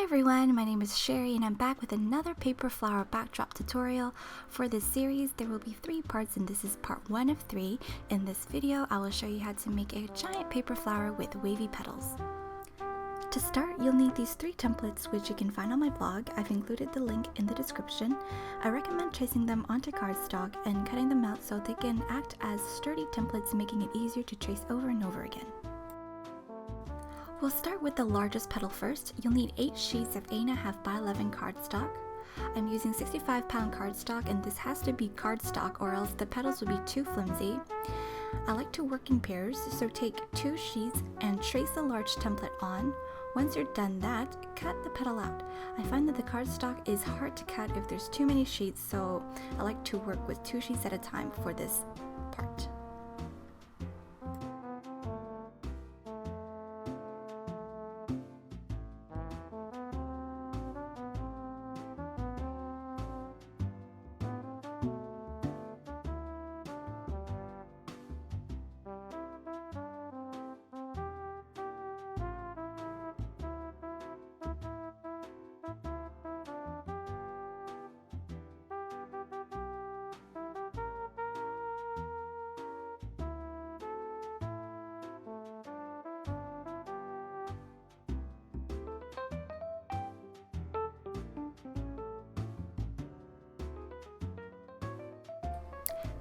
Hi everyone, my name is Sherry and I'm back with another paper flower backdrop tutorial. For this series, there will be 3 parts and this is part 1 of 3. In this video, I will show you how to make a giant paper flower with wavy petals. To start, you'll need these 3 templates which you can find on my blog. I've included the link in the description. I recommend tracing them onto cardstock and cutting them out so they can act as sturdy templates, making it easier to trace over and over again. We'll start with the largest petal first. You'll need 8 sheets of 8.5 by 11 cardstock. I'm using 65-pound cardstock and this has to be cardstock or else the petals will be too flimsy. I like to work in pairs, so take 2 sheets and trace the large template on. Once you're done that, cut the petal out. I find that the cardstock is hard to cut if there's too many sheets, so I like to work with 2 sheets at a time for this part.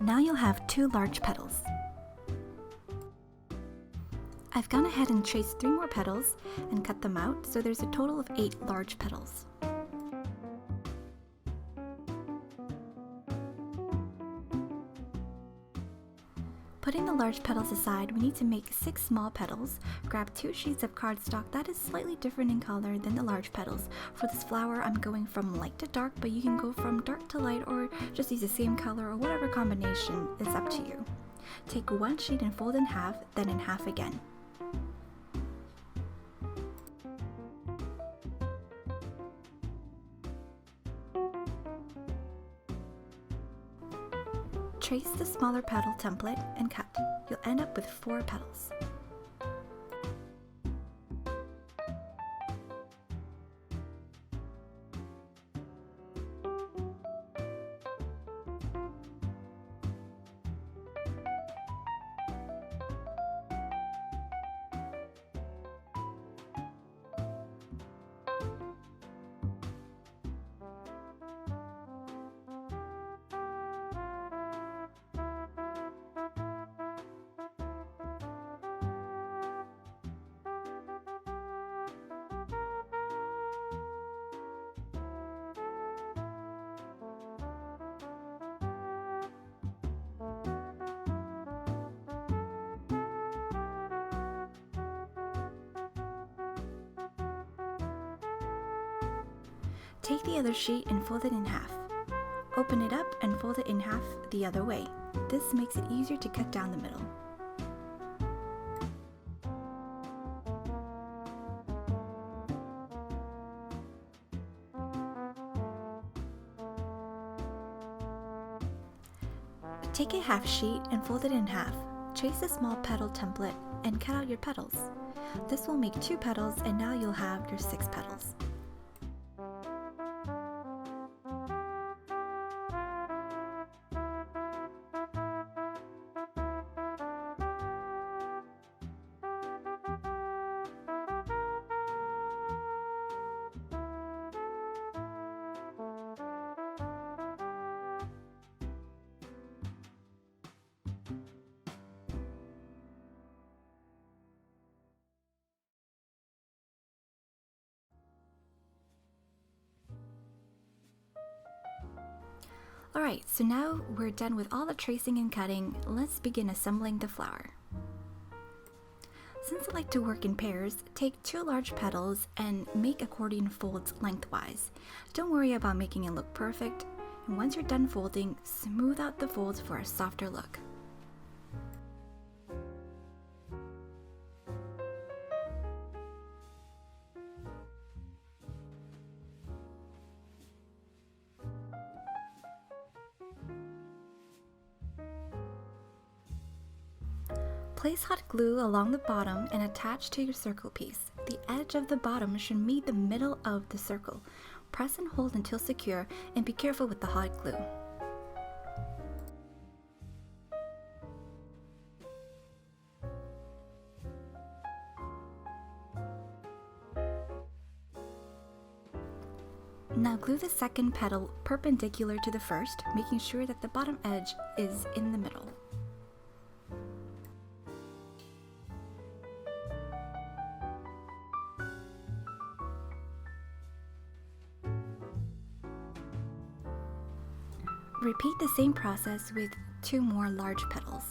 Now you'll have 2 large petals. I've gone ahead and traced 3 more petals and cut them out, so there's a total of 8 large petals. Putting the large petals aside, we need to make 6 small petals. Grab 2 sheets of cardstock that is slightly different in color than the large petals. For this flower, I'm going from light to dark, but you can go from dark to light or just use the same color or whatever combination is up to you. Take 1 sheet and fold in half, then in half again. Trace the smaller petal template and cut. You'll end up with 4 petals. Take the other sheet and fold it in half. Open it up and fold it in half the other way. This makes it easier to cut down the middle. Take a half sheet and fold it in half. Trace a small petal template and cut out your petals. This will make 2 petals and now you'll have your 6 petals. Alright, so now we're done with all the tracing and cutting, let's begin assembling the flower. Since I like to work in pairs, take 2 large petals and make accordion folds lengthwise. Don't worry about making it look perfect, and once you're done folding, smooth out the folds for a softer look. Place hot glue along the bottom and attach to your circle piece. The edge of the bottom should meet the middle of the circle. Press and hold until secure, and be careful with the hot glue. Now glue the second petal perpendicular to the first, making sure that the bottom edge is in the middle. Repeat the same process with 2 more large petals.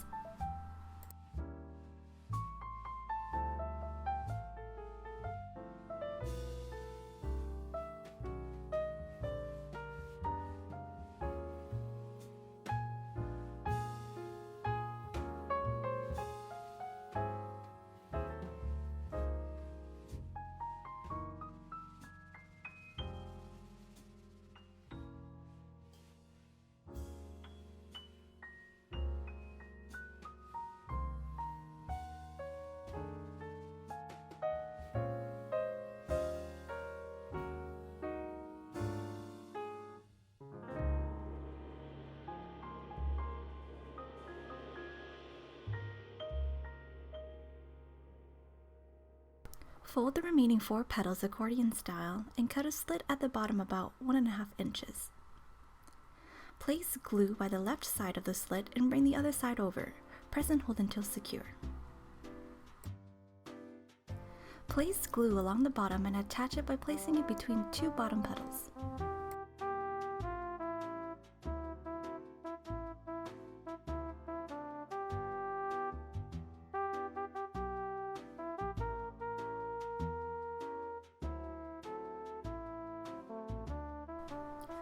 Fold the remaining 4 petals accordion style and cut a slit at the bottom about 1.5 inches. Place glue by the left side of the slit and bring the other side over. Press and hold until secure. Place glue along the bottom and attach it by placing it between 2 bottom petals.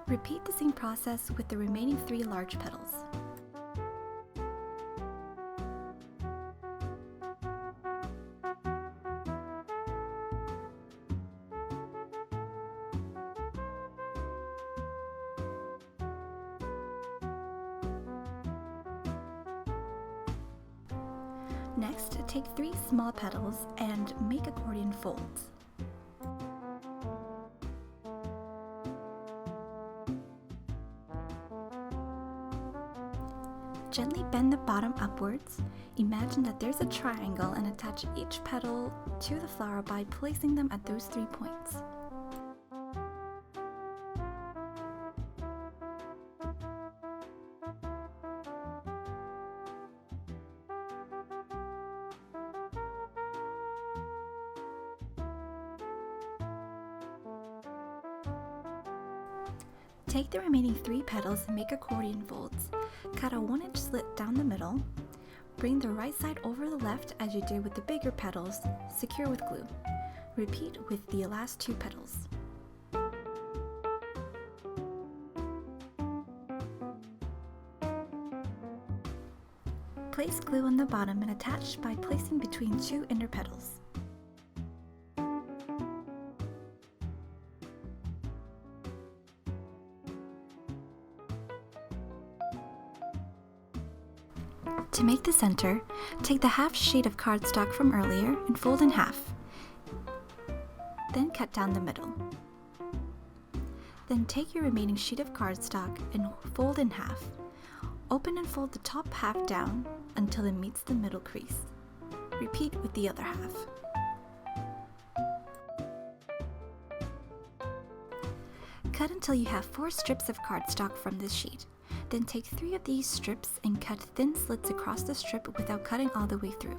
Repeat the same process with the remaining 3 large petals. Next, take 3 small petals and make accordion folds. Gently bend the bottom upwards. Imagine that there's a triangle and attach each petal to the flower by placing them at those 3 points. Take the remaining 3 petals and make accordion folds. Cut a 1-inch slit down the middle. Bring the right side over the left as you did with the bigger petals. Secure with glue. Repeat with the last 2 petals. Place glue on the bottom and attach by placing between 2 inner petals. To make the center, take the half sheet of cardstock from earlier and fold in half. Then cut down the middle. Then take your remaining sheet of cardstock and fold in half. Open and fold the top half down until it meets the middle crease. Repeat with the other half. Cut until you have 4 strips of cardstock from this sheet. Then take 3 of these strips and cut thin slits across the strip without cutting all the way through.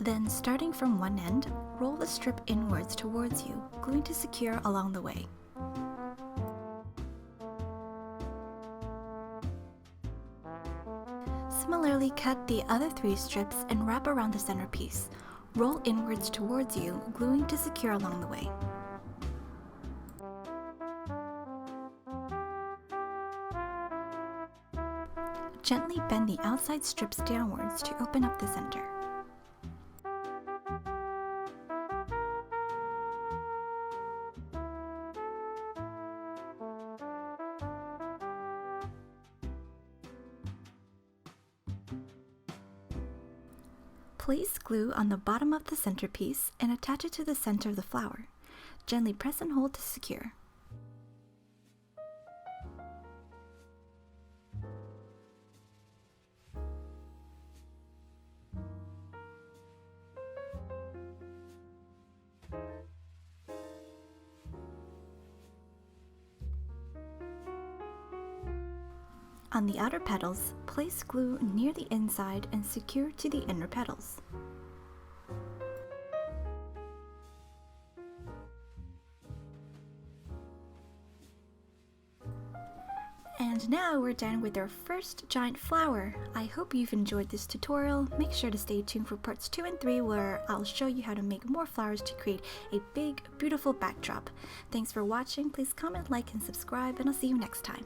Then, starting from one end, roll the strip inwards towards you, gluing to secure along the way. Similarly, cut the other 3 strips and wrap around the centerpiece. Roll inwards towards you, gluing to secure along the way. Gently bend the outside strips downwards to open up the center. Place glue on the bottom of the centerpiece and attach it to the center of the flower. Gently press and hold to secure. On the outer petals, place glue near the inside and secure to the inner petals. And now we're done with our first giant flower. I hope you've enjoyed this tutorial. Make sure to stay tuned for parts 2 and 3 where I'll show you how to make more flowers to create a big, beautiful backdrop. Thanks for watching. Please comment, like, and subscribe, and I'll see you next time.